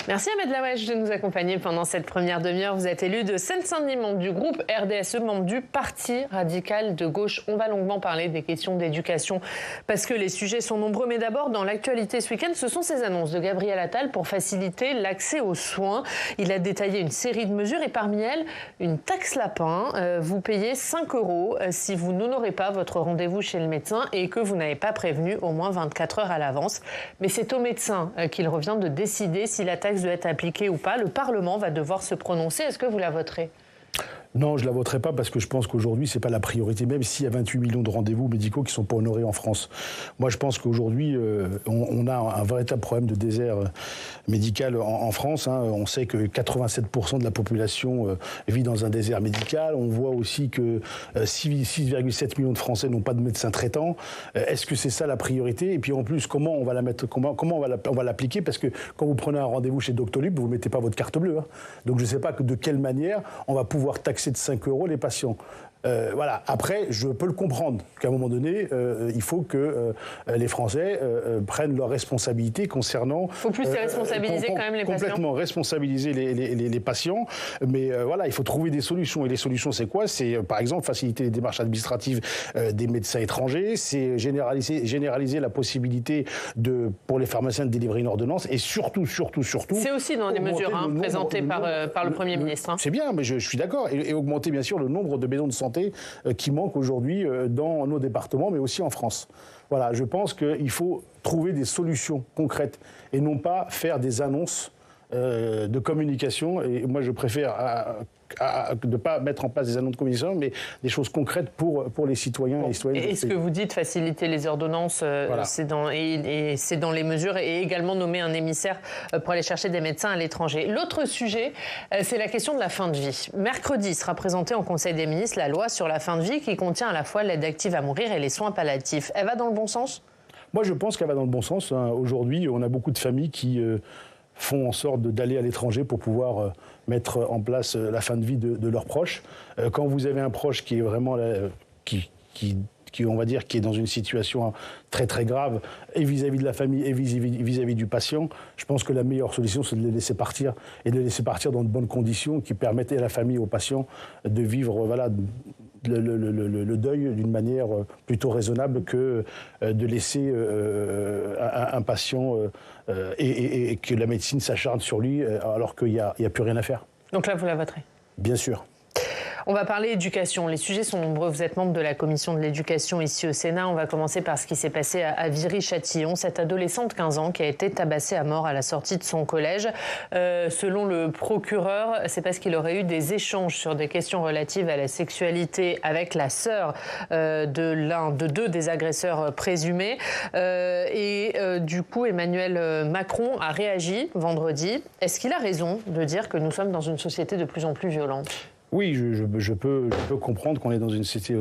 Merci Ahmed Laoueche de nous accompagner pendant cette première demi-heure. Vous êtes élu de Seine-Saint-Denis, membre du groupe RDSE, membre du Parti radical de gauche. On va longuement parler des questions d'éducation parce que les sujets sont nombreux. Mais d'abord, dans l'actualité ce week-end, ce sont ces annonces de Gabriel Attal pour faciliter l'accès aux soins. Il a détaillé une série de mesures et parmi elles, une taxe lapin. Vous payez 5 € si vous n'honorez pas votre rendez-vous chez le médecin et que vous n'avez pas prévenu au moins 24 heures à l'avance. Mais c'est au médecin qu'il revient de décider si la taxe doit être appliquée ou pas. Le Parlement va devoir se prononcer. Est-ce que vous la voterez ? Non, je ne la voterai pas parce que je pense qu'aujourd'hui, ce n'est pas la priorité, même s'il y a 28 millions de rendez-vous médicaux qui ne sont pas honorés en France. Moi, je pense qu'aujourd'hui, on a un véritable problème de désert médical en France. On sait que 87% de la population vit dans un désert médical. On voit aussi que 6,7 millions de Français n'ont pas de médecin traitant. Est-ce que c'est ça la priorité ? Et puis en plus, comment on va la mettre, comment on va l'appliquer ? Parce que quand vous prenez un rendez-vous chez Doctolib, vous ne mettez pas votre carte bleue. Donc je ne sais pas de quelle manière on va pouvoir taxer de 5 € les patients. Voilà. Après, je peux le comprendre qu'à un moment donné, il faut que les Français prennent leurs responsabilités concernant... Il faut plus les responsabiliser quand même les patients. Complètement responsabiliser les patients. Mais voilà, il faut trouver des solutions. Et les solutions, c'est quoi ? C'est par exemple faciliter les démarches administratives des médecins étrangers. C'est généraliser la possibilité pour les pharmaciens de délivrer une ordonnance. Et surtout... C'est aussi dans les mesures présentées par le Premier ministre. C'est bien, mais je suis d'accord. Et augmenter bien sûr le nombre de maisons de santé qui manquent aujourd'hui dans nos départements, mais aussi en France. Voilà, je pense qu'il faut trouver des solutions concrètes et non pas faire des annonces de communication. Et moi, je préfère de ne pas mettre en place des annonces de communication, mais des choses concrètes pour les citoyens et les citoyennes. Et ce que vous dites, faciliter les ordonnances, voilà. c'est dans les mesures, et également nommer un émissaire pour aller chercher des médecins à l'étranger. L'autre sujet, c'est la question de la fin de vie. Mercredi sera présentée en Conseil des ministres la loi sur la fin de vie qui contient à la fois l'aide active à mourir et les soins palliatifs. Elle va dans le bon sens ? Moi, je pense qu'elle va dans le bon sens. Aujourd'hui, on a beaucoup de familles qui font en sorte d'aller à l'étranger pour pouvoir mettre en place la fin de vie de leurs proches. Quand vous avez un proche qui est vraiment on va dire, qui est dans une situation très très grave, et vis-à-vis de la famille et vis-à-vis du patient, je pense que la meilleure solution, c'est de les laisser partir, et de les laisser partir dans de bonnes conditions qui permettent à la famille et au patient de vivre le deuil d'une manière plutôt raisonnable que de laisser un patient et que la médecine s'acharne sur lui alors qu'il n'y a plus rien à faire. Donc là, vous la voterez ? Bien sûr. On va parler éducation. Les sujets sont nombreux. Vous êtes membre de la commission de l'éducation ici au Sénat. On va commencer par ce qui s'est passé à Viry-Châtillon. Cette adolescente de 15 ans qui a été tabassée à mort à la sortie de son collège. Selon le procureur, c'est parce qu'il aurait eu des échanges sur des questions relatives à la sexualité avec la sœur de deux des agresseurs présumés. Du coup, Emmanuel Macron a réagi vendredi. Est-ce qu'il a raison de dire que nous sommes dans une société de plus en plus violente ? Oui, je peux comprendre qu'on est dans une société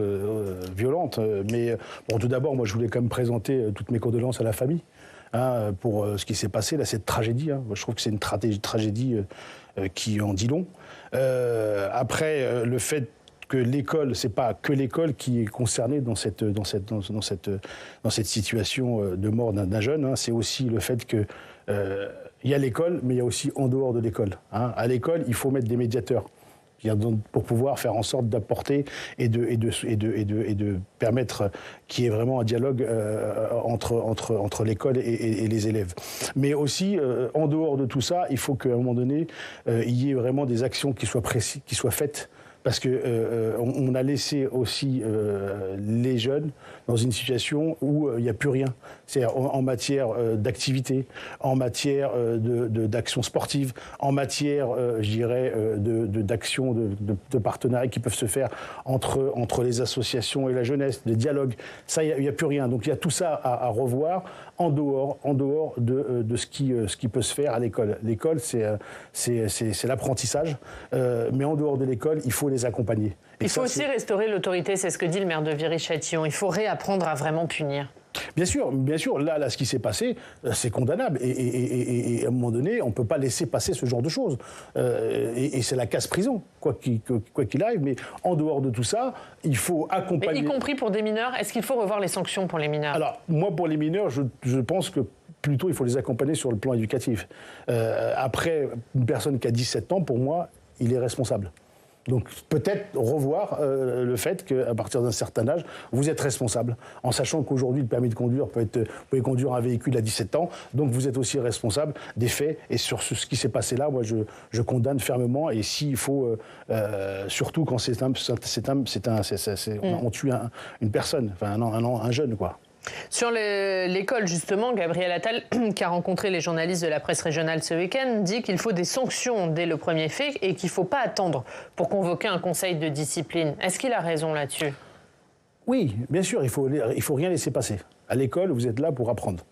violente, mais bon, tout d'abord, moi, je voulais quand même présenter toutes mes condoléances à la famille pour ce qui s'est passé, là, cette tragédie. Je trouve que c'est une tragédie qui en dit long. Après, le fait que l'école, c'est pas que l'école qui est concernée dans cette situation de mort d'un jeune. C'est aussi le fait que il y a l'école, mais il y a aussi en dehors de l'école. À l'école, il faut mettre des médiateurs pour pouvoir faire en sorte d'apporter et de permettre qu'il y ait vraiment un dialogue entre l'école et les élèves. Mais aussi, en dehors de tout ça, il faut qu'à un moment donné, il y ait vraiment des actions qui soient précises, qui soient faites. Parce qu'on a laissé aussi les jeunes dans une situation où il n'y a plus rien. C'est-à-dire en matière d'activité, en matière d'action sportive, en matière, je dirais, d'action, de partenariats qui peuvent se faire entre les associations et la jeunesse, de dialogue. Ça, il n'y a plus rien. Donc il y a tout ça à revoir en dehors de ce qui peut se faire à l'école. L'école, c'est l'apprentissage. Mais en dehors de l'école, il faut les accompagner. Il faut aussi restaurer l'autorité, c'est ce que dit le maire de Viry-Châtillon. Il faut réapprendre à vraiment punir. Bien sûr. Là, ce qui s'est passé, c'est condamnable. Et à un moment donné, on ne peut pas laisser passer ce genre de choses. Et c'est la casse-prison, quoi qu'il arrive. Mais en dehors de tout ça, il faut accompagner... Mais y compris pour des mineurs, est-ce qu'il faut revoir les sanctions pour les mineurs ? Alors, moi, pour les mineurs, je pense que plutôt il faut les accompagner sur le plan éducatif. Après, une personne qui a 17 ans, pour moi, il est responsable. Donc peut-être revoir le fait qu'à partir d'un certain âge, vous êtes responsable, en sachant qu'aujourd'hui le permis de conduire vous pouvez conduire un véhicule à 17 ans, donc vous êtes aussi responsable des faits. Et sur ce qui s'est passé là, moi je condamne fermement. Et s'il faut, surtout quand on tue une personne, enfin un jeune, quoi. Sur l'école, justement, Gabriel Attal, qui a rencontré les journalistes de la presse régionale ce week-end, dit qu'il faut des sanctions dès le premier fait et qu'il ne faut pas attendre pour convoquer un conseil de discipline. Est-ce qu'il a raison là-dessus ? Oui, bien sûr, il faut rien laisser passer. À l'école, vous êtes là pour apprendre.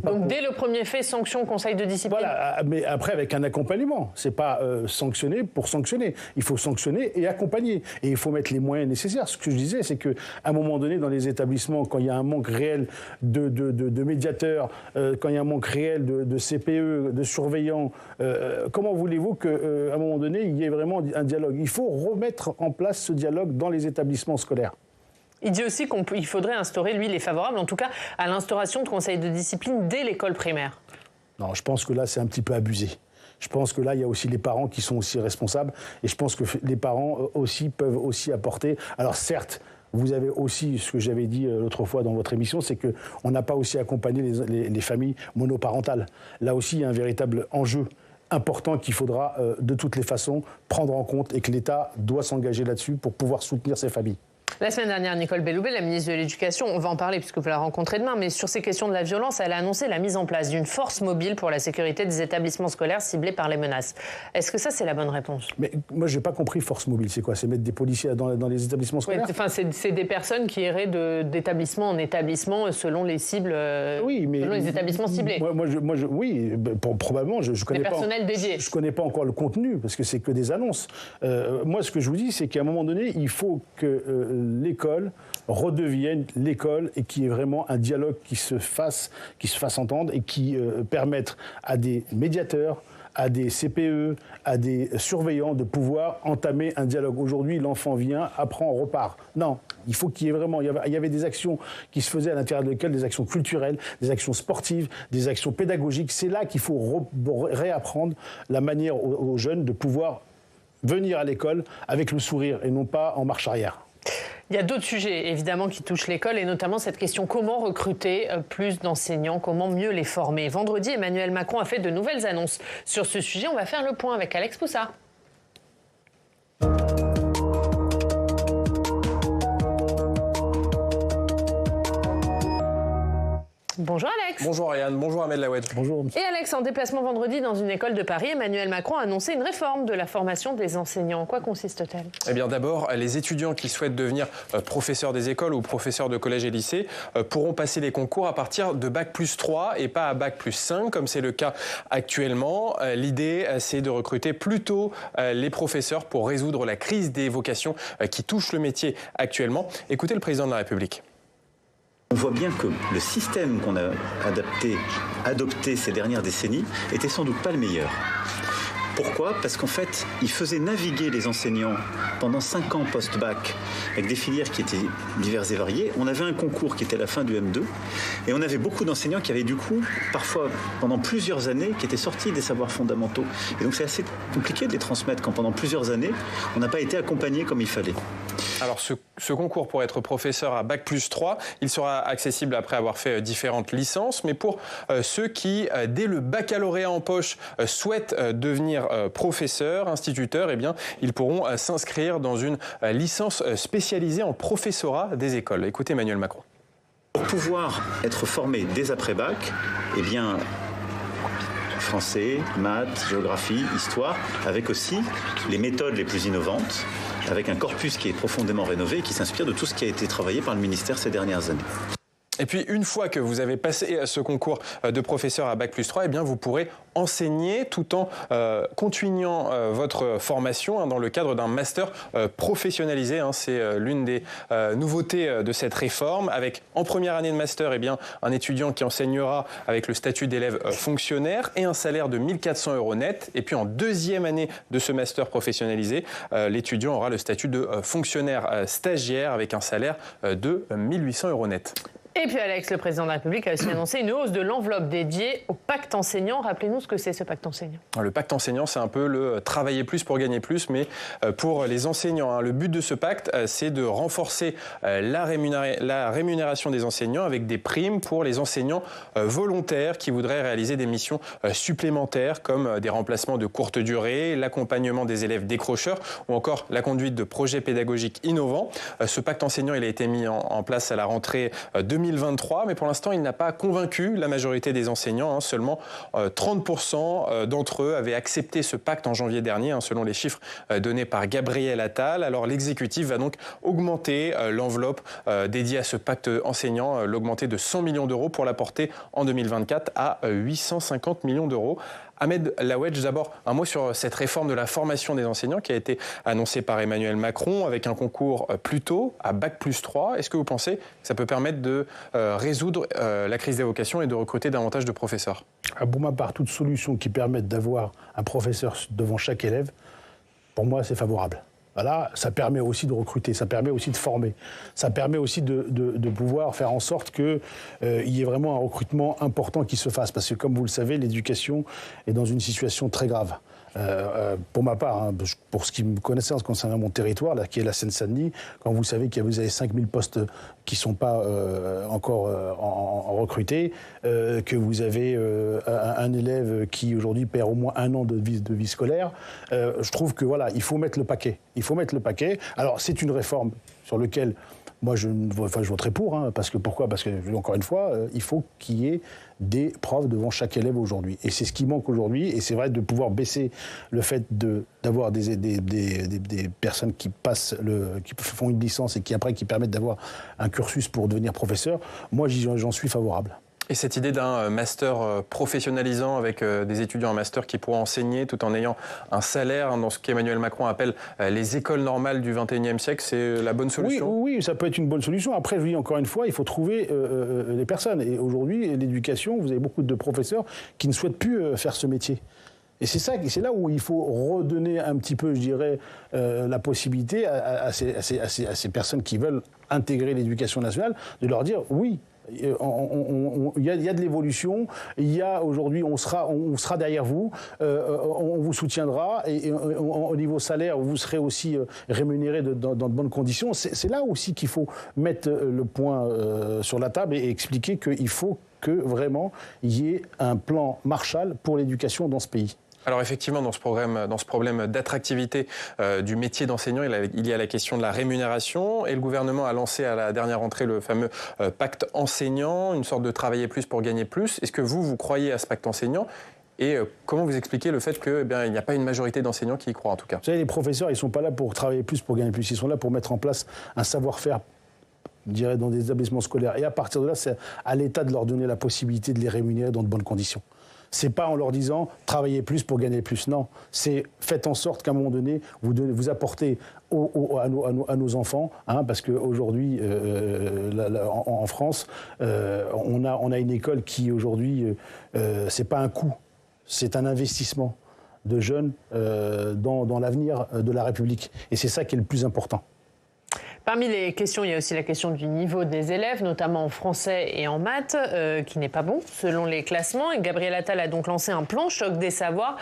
Donc dès le premier fait, sanction, conseil de discipline. Voilà, mais après avec un accompagnement. C'est pas sanctionner pour sanctionner. Il faut sanctionner et accompagner. Et il faut mettre les moyens nécessaires. Ce que je disais, c'est qu'à un moment donné, dans les établissements, quand il y a un manque réel de médiateurs, quand il y a un manque réel de CPE, de surveillants, comment voulez-vous qu'à un moment donné, il y ait vraiment un dialogue ? Il faut remettre en place ce dialogue dans les établissements scolaires. Il dit aussi qu'il faudrait instaurer, lui, il est favorable, en tout cas, à l'instauration de conseils de discipline dès l'école primaire. Non, je pense que là, c'est un petit peu abusé. Je pense que là, il y a aussi les parents qui sont aussi responsables. Et je pense que les parents aussi peuvent aussi apporter. Alors certes, vous avez aussi, ce que j'avais dit l'autre fois dans votre émission, c'est qu'on n'a pas aussi accompagné les familles monoparentales. Là aussi, il y a un véritable enjeu important qu'il faudra de toutes les façons prendre en compte et que l'État doit s'engager là-dessus pour pouvoir soutenir ces familles. La semaine dernière, Nicole Belloubet, la ministre de l'Éducation, on va en parler puisque vous la rencontrez demain, mais sur ces questions de la violence, elle a annoncé la mise en place d'une force mobile pour la sécurité des établissements scolaires ciblés par les menaces. Est-ce que ça, c'est la bonne réponse ? Mais moi, je n'ai pas compris force mobile. C'est quoi ? C'est mettre des policiers dans les établissements scolaires ? Oui, enfin, c'est des personnes qui iraient d'établissement en établissement selon les cibles, oui, mais selon les établissements ciblés. Oui, probablement, je connais pas. Des personnels dédiés. Je connais pas encore le contenu parce que c'est que des annonces. Moi, ce que je vous dis, c'est qu'à un moment donné, il faut que l'école redevienne l'école et qu'il y ait vraiment un dialogue qui se fasse entendre et qui permette à des médiateurs, à des CPE, à des surveillants de pouvoir entamer un dialogue. Aujourd'hui, l'enfant vient, apprend, repart. Non, il faut qu'il y ait vraiment... Il y avait des actions qui se faisaient à l'intérieur de l'école, des actions culturelles, des actions sportives, des actions pédagogiques. C'est là qu'il faut réapprendre la manière aux jeunes de pouvoir venir à l'école avec le sourire et non pas en marche arrière. Il y a d'autres sujets, évidemment, qui touchent l'école, et notamment cette question comment recruter plus d'enseignants, comment mieux les former. Vendredi, Emmanuel Macron a fait de nouvelles annonces sur ce sujet. On va faire le point avec Alex Poussard. Bonjour Alex. Bonjour Ariane, bonjour Ahmed Laoued. Bonjour. Et Alex, en déplacement vendredi dans une école de Paris, Emmanuel Macron a annoncé une réforme de la formation des enseignants. En quoi consiste-t-elle ? Eh bien d'abord, les étudiants qui souhaitent devenir professeurs des écoles ou professeurs de collège et lycée pourront passer les concours à partir de Bac+3 et pas à Bac+5 comme c'est le cas actuellement. L'idée, c'est de recruter plutôt les professeurs pour résoudre la crise des vocations qui touche le métier actuellement. Écoutez le président de la République. On voit bien que le système qu'on a adopté ces dernières décennies était sans doute pas le meilleur. Pourquoi ? Parce qu'en fait, il faisait naviguer les enseignants pendant 5 ans post-bac avec des filières qui étaient diverses et variées. On avait un concours qui était à la fin du M2 et on avait beaucoup d'enseignants qui avaient du coup, parfois pendant plusieurs années, qui étaient sortis des savoirs fondamentaux. Et donc c'est assez compliqué de les transmettre quand pendant plusieurs années, on n'a pas été accompagné comme il fallait. Alors ce concours pour être professeur à Bac+3, il sera accessible après avoir fait différentes licences, mais pour ceux qui, dès le baccalauréat en poche, souhaitent devenir professeurs, instituteurs, eh bien, ils pourront s'inscrire dans une licence spécialisée en professorat des écoles. Écoutez Emmanuel Macron. Pour pouvoir être formé dès après bac, eh bien, français, maths, géographie, histoire, avec aussi les méthodes les plus innovantes, avec un corpus qui est profondément rénové et qui s'inspire de tout ce qui a été travaillé par le ministère ces dernières années. Et puis, une fois que vous avez passé ce concours de professeur à Bac+3, eh bien, vous pourrez enseigner tout en continuant votre formation dans le cadre d'un master professionnalisé. C'est l'une des nouveautés de cette réforme. Avec, en première année de master, eh bien, un étudiant qui enseignera avec le statut d'élève fonctionnaire et un salaire de 1 400 € net. Et puis, en deuxième année de ce master professionnalisé, l'étudiant aura le statut de fonctionnaire stagiaire avec un salaire de 1 800 € net. Et puis Alex, le président de la République a aussi annoncé une hausse de l'enveloppe dédiée au pacte enseignant. Rappelez-nous ce que c'est ce pacte enseignant. Le pacte enseignant, c'est un peu le travailler plus pour gagner plus, mais pour les enseignants. Le but de ce pacte, c'est de renforcer la rémunération des enseignants avec des primes pour les enseignants volontaires qui voudraient réaliser des missions supplémentaires comme des remplacements de courte durée, l'accompagnement des élèves décrocheurs ou encore la conduite de projets pédagogiques innovants. Ce pacte enseignant, il a été mis en place à la rentrée 2023, mais pour l'instant, il n'a pas convaincu la majorité des enseignants. Seulement 30% d'entre eux avaient accepté ce pacte en janvier dernier, selon les chiffres donnés par Gabriel Attal. Alors l'exécutif va donc augmenter l'enveloppe dédiée à ce pacte enseignant, l'augmenter de 100 millions d'euros pour la porter en 2024 à 850 millions d'euros. Ahmed Lawedge, d'abord un mot sur cette réforme de la formation des enseignants qui a été annoncée par Emmanuel Macron avec un concours plus tôt à Bac+3. Est-ce que vous pensez que ça peut permettre de résoudre la crise des vocations et de recruter davantage de professeurs ? Pour ma part, toute solution qui permette d'avoir un professeur devant chaque élève, pour moi, c'est favorable. Voilà, ça permet aussi de recruter, ça permet aussi de former, ça permet aussi de pouvoir faire en sorte qu'il y ait vraiment un recrutement important qui se fasse. Parce que comme vous le savez, l'éducation est dans une situation très grave. Pour ma part, pour ce qui me connaissait en ce qui concerne mon territoire, là, qui est la Seine-Saint-Denis, quand vous savez que vous avez 5000 postes qui ne sont pas encore en recrutés, que vous avez un élève qui aujourd'hui perd au moins 1 an de vie scolaire, je trouve que voilà, il faut mettre le paquet. Il faut mettre le paquet. Alors c'est une réforme sur laquelle moi je voterai pour, parce que pourquoi ? Parce que encore une fois, il faut qu'il y ait des profs devant chaque élève aujourd'hui. Et c'est ce qui manque aujourd'hui. Et c'est vrai de pouvoir baisser le fait d'avoir des personnes qui font une licence et qui permettent d'avoir un cursus pour devenir professeur. Moi, j'en suis favorable. Et cette idée d'un master professionnalisant avec des étudiants en master qui pourront enseigner tout en ayant un salaire dans ce qu'Emmanuel Macron appelle les écoles normales du XXIe siècle, c'est la bonne solution ? Oui, ça peut être une bonne solution. Après, je dis encore une fois, il faut trouver les personnes. Et aujourd'hui, l'éducation, vous avez beaucoup de professeurs qui ne souhaitent plus faire ce métier. Et c'est là où il faut redonner un petit peu, je dirais, la possibilité à ces personnes qui veulent intégrer l'éducation nationale, de leur dire oui. Il y a de l'évolution. Il y a aujourd'hui, on sera derrière vous. On vous soutiendra et au niveau salaire, vous serez aussi rémunéré dans de bonnes conditions. C'est là aussi qu'il faut mettre le point sur la table et expliquer qu'il faut que vraiment il y ait un plan Marshall pour l'éducation dans ce pays. Alors effectivement, dans ce problème d'attractivité du métier d'enseignant, il y a la question de la rémunération. Et le gouvernement a lancé à la dernière rentrée le fameux pacte enseignant, une sorte de travailler plus pour gagner plus. Est-ce que vous croyez à ce pacte enseignant ? Et comment vous expliquez le fait qu'il n'y a pas une majorité d'enseignants qui y croient en tout cas ? Vous savez, les professeurs, ils ne sont pas là pour travailler plus, pour gagner plus. Ils sont là pour mettre en place un savoir-faire, je dirais, dans des établissements scolaires. Et à partir de là, c'est à l'État de leur donner la possibilité de les rémunérer dans de bonnes conditions. C'est pas en leur disant « travaillez plus pour gagner plus ». Non, c'est faites en sorte qu'à un moment donné, vous apportez à nos enfants, parce qu'aujourd'hui, en France, on a une école qui, aujourd'hui, c'est pas un coût, c'est un investissement de jeunes dans l'avenir de la République. Et c'est ça qui est le plus important. Parmi les questions, il y a aussi la question du niveau des élèves, notamment en français et en maths, qui n'est pas bon selon les classements. Et Gabriel Attal a donc lancé un plan choc des savoirs.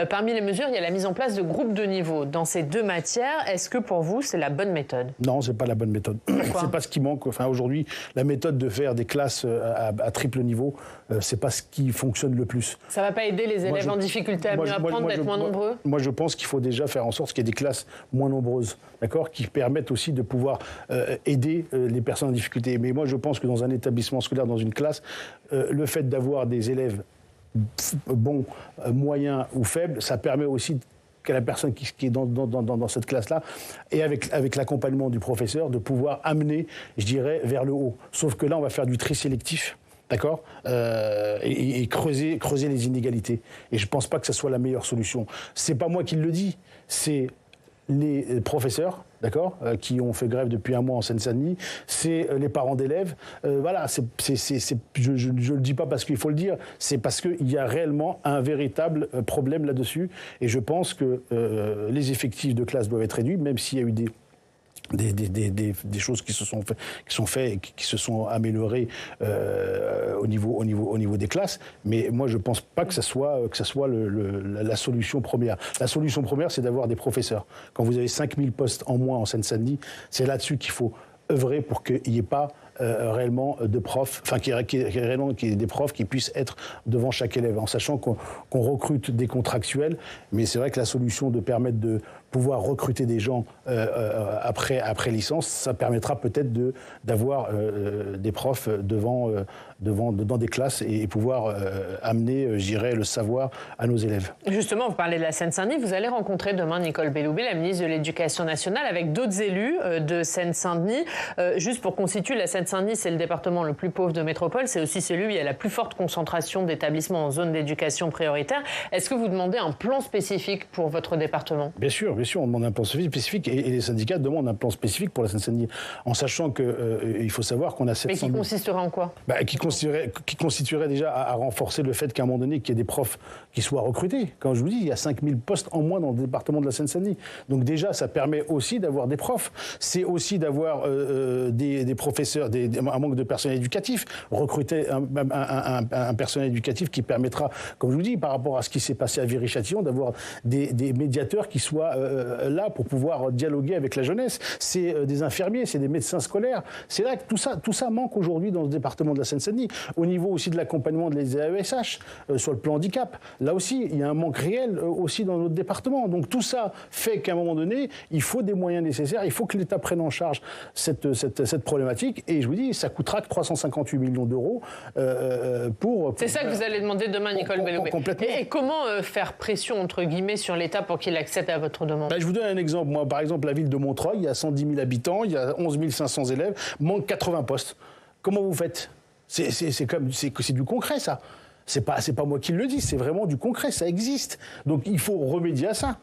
Parmi les mesures, il y a la mise en place de groupes de niveau dans ces deux matières. Est-ce que pour vous, c'est la bonne méthode ? Non, c'est pas la bonne méthode. C'est pas ce qui manque. Enfin, aujourd'hui, la méthode de faire des classes à triple niveau, c'est pas ce qui fonctionne le plus. Ça va pas aider les élèves en difficulté à mieux apprendre, d'être moins nombreux ? Moi, je pense qu'il faut déjà faire en sorte qu'il y ait des classes moins nombreuses, d'accord, qui permettent aussi de pouvoir aider les personnes en difficulté. Mais moi, je pense que dans un établissement scolaire, dans une classe, le fait d'avoir des élèves bons, moyens ou faibles, ça permet aussi que la personne qui est dans cette classe-là, et avec l'accompagnement du professeur, de pouvoir amener, je dirais, vers le haut. Sauf que là, on va faire du tri sélectif. D'accord, et creuser les inégalités. Et je ne pense pas que ce soit la meilleure solution. C'est pas moi qui le dis, c'est les professeurs, d'accord, qui ont fait grève depuis 1 mois en Seine-Saint-Denis, c'est les parents d'élèves. Voilà, je ne le dis pas parce qu'il faut le dire, c'est parce qu'il y a réellement un véritable problème là-dessus. Et je pense que les effectifs de classe doivent être réduits, même s'il y a eu des choses qui sont faites et qui se sont améliorées au niveau des classes. Mais moi, je ne pense pas que ça soit la solution première. La solution première, c'est d'avoir des professeurs. Quand vous avez 5000 postes en moins en Seine-Saint-Denis, c'est là-dessus qu'il faut œuvrer pour qu'il n'y ait pas réellement de profs, enfin qu'il y ait des profs qui puissent être devant chaque élève, en sachant qu'on recrute des contractuels, mais c'est vrai que la solution de permettre de pouvoir recruter des gens après licence, ça permettra peut-être d'avoir des profs dans des classes et pouvoir amener, je dirais, le savoir à nos élèves. Justement, vous parlez de la Seine-Saint-Denis, vous allez rencontrer demain Nicole Belloubet, la ministre de l'Éducation nationale, avec d'autres élus de Seine-Saint-Denis. Juste pour qu'on situe, la Seine-Saint-Denis, c'est le département le plus pauvre de métropole, c'est aussi celui où il y a la plus forte concentration d'établissements en zone d'éducation prioritaire. Est-ce que vous demandez un plan spécifique pour votre département ? Bien sûr, on demande un plan spécifique et les syndicats demandent un plan spécifique pour la Seine-Saint-Denis, en sachant qu'il faut savoir qu'on a 700 000... Mais qui consisterait en quoi ? Qui constituerait déjà à renforcer le fait qu'à un moment donné, qu'il y ait des profs qui soient recrutés. Quand je vous dis, il y a 5000 postes en moins dans le département de la Seine-Saint-Denis. Donc déjà, ça permet aussi d'avoir des profs. C'est aussi d'avoir des professeurs, un manque de personnel éducatif. Recruter un personnel éducatif qui permettra, comme je vous dis, par rapport à ce qui s'est passé à Viry-Châtillon, d'avoir des médiateurs qui soient là pour pouvoir dialoguer avec la jeunesse. C'est des infirmiers, c'est des médecins scolaires. C'est là que tout ça manque aujourd'hui dans ce département de la Seine-Saint-Denis. Au niveau aussi de l'accompagnement des AESH, sur le plan handicap, là aussi, il y a un manque réel aussi dans notre département. Donc tout ça fait qu'à un moment donné, il faut des moyens nécessaires, il faut que l'État prenne en charge cette problématique. Et je vous dis, ça coûtera que 358 millions d'euros pour... C'est ça que vous allez demander demain, Nicole Belloubet. Et comment faire pression, entre guillemets, sur l'État pour qu'il accède à votre demande ? Je vous donne un exemple. Moi, par exemple, la ville de Montreuil, il y a 110 000 habitants, il y a 11 500 élèves, manque 80 postes. Comment vous faites ? C'est du concret, ça. C'est pas moi qui le dis, c'est vraiment du concret, ça existe. Donc il faut remédier à ça.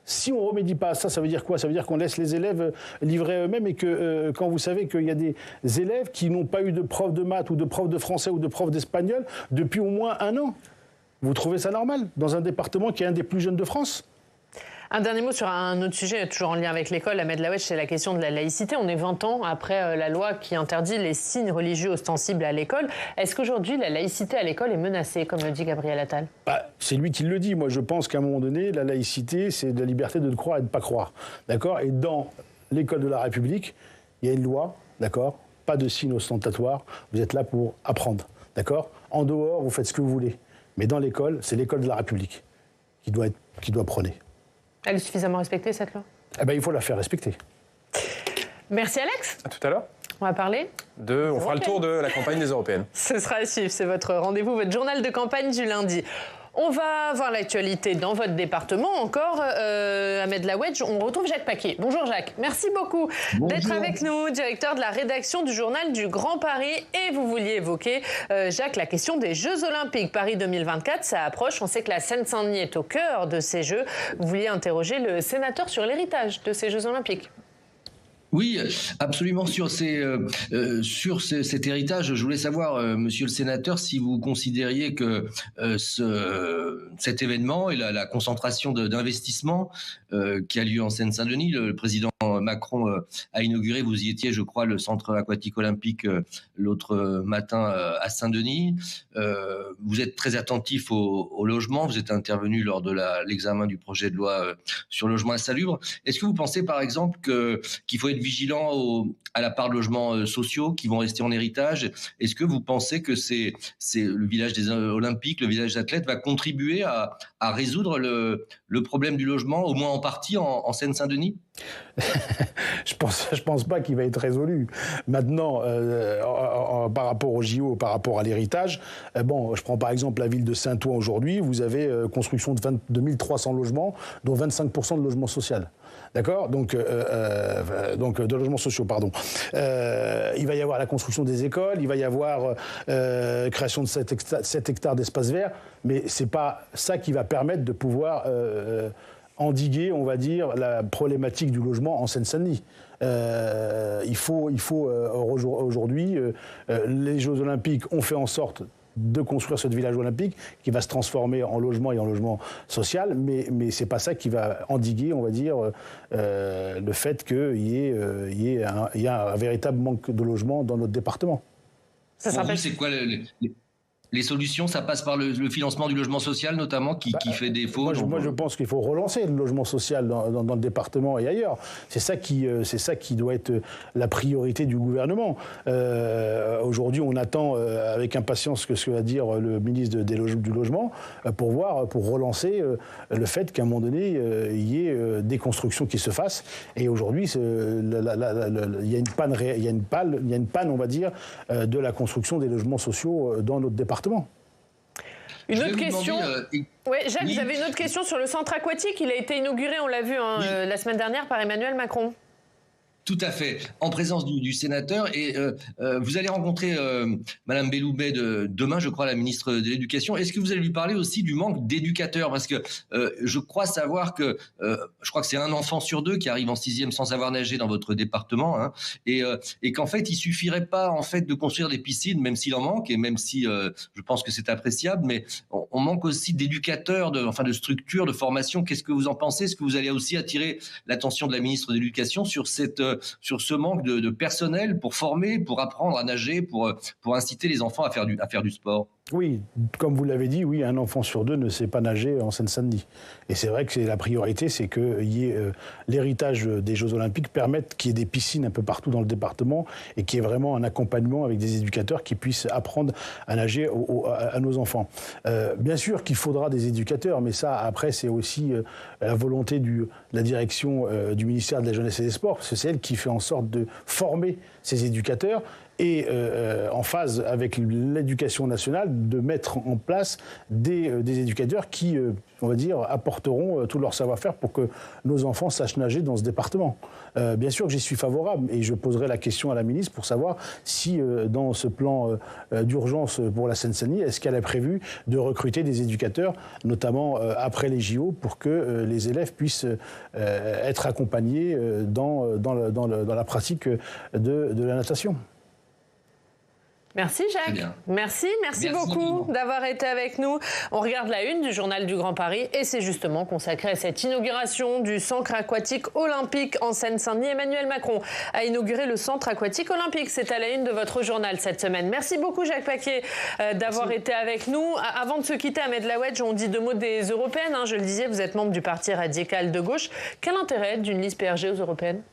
Si on ne remédie pas à ça, ça veut dire quoi ? Ça veut dire qu'on laisse les élèves livrer eux-mêmes et que quand vous savez qu'il y a des élèves qui n'ont pas eu de prof de maths ou de prof de français ou de prof d'espagnol depuis au moins 1 an. Vous trouvez ça normal dans un département qui est un des plus jeunes de France ? Un dernier mot sur un autre sujet, toujours en lien avec l'école, Ahmed Laouedj, c'est la question de la laïcité. On est 20 ans après la loi qui interdit les signes religieux ostensibles à l'école. Est-ce qu'aujourd'hui, la laïcité à l'école est menacée, comme le dit Gabriel Attal ? C'est lui qui le dit. Moi, je pense qu'à un moment donné, la laïcité, c'est la liberté de croire et de ne pas croire. D'accord ? Et dans l'école de la République, il y a une loi, d'accord ? Pas de signes ostentatoires. Vous êtes là pour apprendre. D'accord ? En dehors, vous faites ce que vous voulez. Mais dans l'école, c'est l'école de la République qui doit prôner. Elle est suffisamment respectée, cette loi ? Il faut la faire respecter. Merci Alex. À tout à l'heure. On va parler on fera le tour de la campagne des Européennes. Ce sera à suivre, c'est votre rendez-vous, votre journal de campagne du lundi. On va voir l'actualité dans votre département encore. Ahmed Laouedj, on retrouve Jacques Paquier. Bonjour Jacques, merci beaucoup d'être avec nous, directeur de la rédaction du journal du Grand Paris. Et vous vouliez évoquer, Jacques, la question des Jeux Olympiques. Paris 2024, ça approche. On sait que la Seine-Saint-Denis est au cœur de ces Jeux. Vous vouliez interroger le sénateur sur l'héritage de ces Jeux Olympiques. Oui, absolument. Sur cet héritage, je voulais savoir, monsieur le sénateur, si vous considériez que cet événement et la concentration d'investissement qui a lieu en Seine-Saint-Denis, le président Macron a inauguré, vous y étiez, je crois, le centre aquatique olympique l'autre matin à Saint-Denis. Vous êtes très attentif au logement, vous êtes intervenu lors de l'examen du projet de loi sur le logement insalubre. Est-ce que vous pensez, par exemple, qu'il faut être vigilant à la part de logements sociaux qui vont rester en héritage? Est-ce que vous pensez que c'est le village des Olympiques, le village d'athlètes va contribuer à résoudre le problème du logement, au moins en partie, en Seine-Saint-Denis? Je pense pas qu'il va être résolu. Maintenant, par rapport au JO, par rapport à l'héritage, je prends par exemple la ville de Saint-Ouen aujourd'hui, vous avez construction de 22 300 logements, dont 25% de logements sociaux. D'accord ? Donc de logements sociaux, pardon. Il va y avoir la construction des écoles, il va y avoir création de 7 hectares d'espaces verts, mais c'est pas ça qui va permettre de pouvoir endiguer, on va dire, la problématique du logement en Seine-Saint-Denis. Il faut aujourd'hui, les Jeux Olympiques ont fait en sorte de construire ce village olympique qui va se transformer en logement et en logement social, mais c'est pas ça qui va endiguer, on va dire, le fait qu'il y ait un véritable manque de logement dans notre département. Pour vous, c'est quoi les solutions? Ça passe par le financement du logement social, notamment, qui fait défaut. Moi, je pense qu'il faut relancer le logement social dans le département et ailleurs. C'est ça qui doit être la priorité du gouvernement. Aujourd'hui, on attend avec impatience ce que va dire le ministre du Logement pour relancer le fait qu'à un moment donné, il y ait des constructions qui se fassent. Et aujourd'hui, il y a une panne, on va dire, de la construction des logements sociaux dans notre département. Une autre question. Oui, Jacques, vous avez une autre question sur le centre aquatique. Il a été inauguré, on l'a vu la semaine dernière par Emmanuel Macron. Tout à fait, en présence du sénateur. Et vous allez rencontrer Madame Belloubet demain, je crois, la ministre de l'Éducation. Est-ce que vous allez lui parler aussi du manque d'éducateurs? Parce que je crois savoir que c'est un enfant sur 2 qui arrive en 6e sans savoir nager dans votre département, hein, et qu'en fait, il suffirait pas en fait de construire des piscines, même s'il en manque, et même si je pense que c'est appréciable, mais on manque aussi d'éducateurs, de structures, de formation. Qu'est-ce que vous en pensez? Est-ce que vous allez aussi attirer l'attention de la ministre de l'Éducation sur ce manque de personnel pour former, pour apprendre à nager, pour inciter les enfants à faire du sport? Oui, comme vous l'avez dit, oui, un enfant sur 2 ne sait pas nager en Seine-Saint-Denis. Et c'est vrai que la priorité, c'est que l'héritage des Jeux Olympiques permette qu'il y ait des piscines un peu partout dans le département et qu'il y ait vraiment un accompagnement avec des éducateurs qui puissent apprendre à nager à nos enfants. Bien sûr qu'il faudra des éducateurs, mais ça, après, c'est aussi la volonté de la direction du ministère de la Jeunesse et des Sports, parce que c'est elle qui fait en sorte de former ces éducateurs et en phase avec l'éducation nationale, de mettre en place des éducateurs qui, on va dire, apporteront tout leur savoir-faire pour que nos enfants sachent nager dans ce département. Bien sûr que j'y suis favorable et je poserai la question à la ministre pour savoir si dans ce plan d'urgence pour la Seine-Saint-Denis, est-ce qu'elle a prévu de recruter des éducateurs, notamment après les JO, pour que les élèves puissent être accompagnés dans la pratique de la natation. Merci Jacques. Merci beaucoup d'avoir été avec nous. On regarde la une du journal du Grand Paris et c'est justement consacré à cette inauguration du centre aquatique olympique en Seine-Saint-Denis. Emmanuel Macron a inauguré le centre aquatique olympique. C'est à la une de votre journal cette semaine. Merci beaucoup Jacques Paquet d'avoir été avec nous. Avant de se quitter, Ahmed Laouedj, on dit 2 mots des européennes. Je le disais, vous êtes membre du Parti radical de gauche. Quel intérêt d'une liste PRG aux européennes ?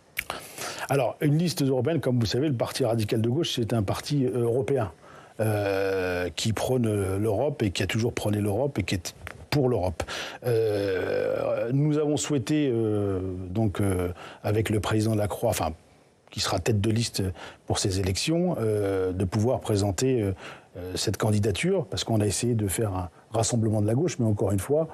Alors, une liste européenne, comme vous savez, le Parti radical de gauche, c'est un parti européen qui prône l'Europe et qui a toujours prôné l'Europe et qui est pour l'Europe. Nous avons souhaité, avec le président Lacroix, qui sera tête de liste pour ces élections, de pouvoir présenter cette candidature, parce qu'on a essayé de faire un rassemblement de la gauche, mais encore une fois,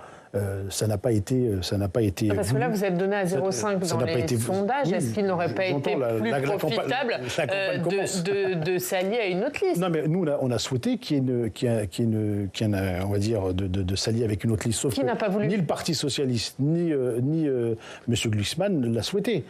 ça n'a pas été. Parce que là, vous êtes donné à 0,5 dans les sondages. Oui, est-ce qu'il n'aurait pas été plus profitable de s'allier à une autre liste? Non, mais nous, on a souhaité qu'il y ait on va dire, de s'allier avec une autre liste. Sauf qui n'a pas voulu? Ni le Parti socialiste, ni M. Glucksmann ne l'a souhaité.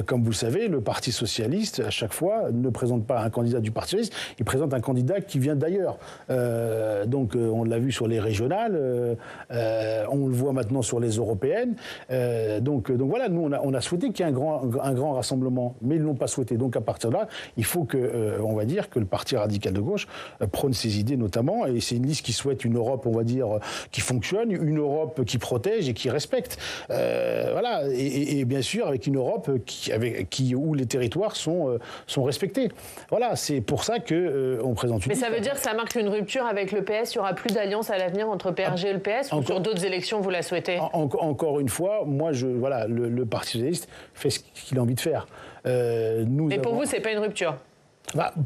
Comme vous le savez, le Parti socialiste, à chaque fois, ne présente pas un candidat du Parti socialiste, il présente un candidat qui vient d'ailleurs. On l'a vu sur les régionales, on le voit maintenant sur les européennes. Donc voilà, nous, on a souhaité qu'il y ait un grand rassemblement, mais ils ne l'ont pas souhaité. Donc à partir de là, il faut on va dire, que le Parti radical de gauche prône ses idées notamment, et c'est une liste qui souhaite une Europe, on va dire, qui fonctionne, une Europe qui protège et qui respecte. Voilà, et bien sûr, avec une Europe où les territoires sont respectés. Voilà, c'est pour ça qu'on présente une liste. Mais ça veut dire que ça marque une rupture avec le PS, il n'y aura plus d'alliance à l'avenir entre PRG et le PS, ou sur d'autres élections vous la souhaitez? Encore une fois, moi, le Parti socialiste fait ce qu'il a envie de faire. Mais pour vous, c'est pas une rupture?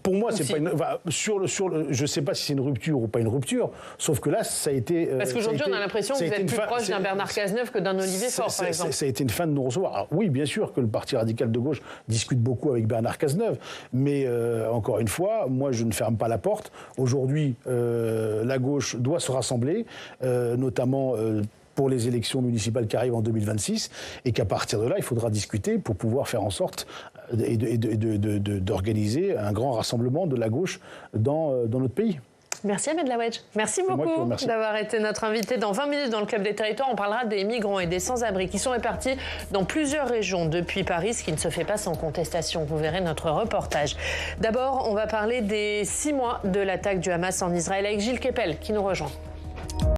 Pour moi, c'est pas une. Je ne sais pas si c'est une rupture ou pas une rupture, sauf que là, ça a été. Parce qu'aujourd'hui, on a l'impression que vous êtes plus proche d'un Bernard Cazeneuve que d'un Olivier Faure, par exemple. Ça a été une fin de non-recevoir. Alors, oui, bien sûr que le Parti radical de gauche discute beaucoup avec Bernard Cazeneuve, mais encore une fois, moi, je ne ferme pas la porte. Aujourd'hui, la gauche doit se rassembler, notamment pour les élections municipales qui arrivent en 2026, et qu'à partir de là, il faudra discuter pour pouvoir faire en sorte d'organiser un grand rassemblement de la gauche dans notre pays. Merci Ahmed Lawedge. Merci beaucoup d'avoir été notre invité. Dans 20 minutes, dans le Club des Territoires, on parlera des migrants et des sans-abri qui sont répartis dans plusieurs régions depuis Paris, ce qui ne se fait pas sans contestation. Vous verrez notre reportage. D'abord, on va parler des 6 mois de l'attaque du Hamas en Israël avec Gilles Kepel qui nous rejoint.